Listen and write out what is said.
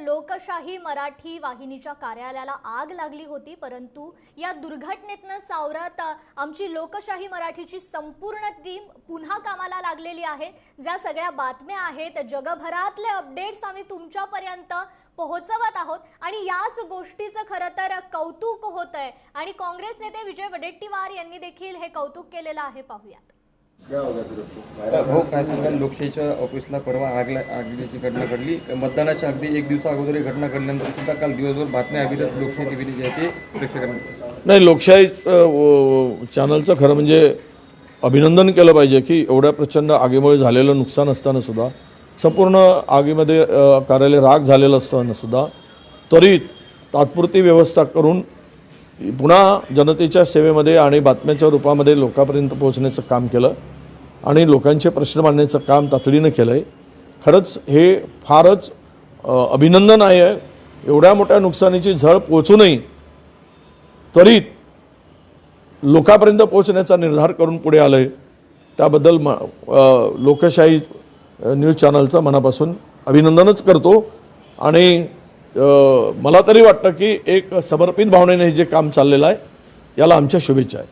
लोकशाही मराठी वाहिनीच्या कार्यालयाला आग लागली होती, परंतु या दुर्घटनेतनं सावरत आमची लोकशाही मराठीची संपूर्ण टीम पुन्हा कामाला लागलेली आहे। ज्या सगळ्या बातम्या आहेत, जगभरातले अपडेट्स आम्ही तुमच्यापर्यंत पोहोचवत आहोत आणि याच गोष्टीचं खरं तर कौतुक होतंय आणि काँग्रेस नेते विजय वडेट्टीवार यांनी देखील हे कौतुक केलेलं आहे। पाहूयात। हो, काय सांगाल, लोकशाहीच्या ऑफिसला परवा आगीची घटना घडली। मतदानाच्या अगदी एक दिवसा अगोदर ही घटना घडल्यानंतर सुद्धा काल दिवसभर बातम्या अभिनेत लोकशाही टीव्ही जे आहे ते प्रेक्षकांना नाही, लोकशाही चॅनलचं खरं म्हणजे अभिनंदन केलं पाहिजे की एवढ्या प्रचंड आगीमुळे झालेलं नुकसान असताना सुद्धा, संपूर्ण आगीमध्ये कार्यालय राग झालेलं असताना सुद्धा त्वरित तात्पुरती व्यवस्था करून पुन्हा जनतेच्या सेवेमध्ये आणि बातम्याच्या रूपामध्ये लोकांपर्यंत पोहोचण्याचं काम केलं आणि लोकांचे प्रश्न मांडण्याचं काम तातडीनं केलं आहे। खरंच हे फारच अभिनंदन आहे। एवढ्या मोठ्या नुकसानीची झळ पोहोचूनही त्वरित लोकांपर्यंत पोहोचण्याचा निर्धार करून पुढे आलं आहे, त्याबद्दल लोकशाही न्यूज चॅनलचं मनापासून अभिनंदनच करतो आणि मला तरी वाटतं की एक समर्पित भावनेने जे काम चाललेलं आहे याला आमच्या शुभेच्छा आहेत।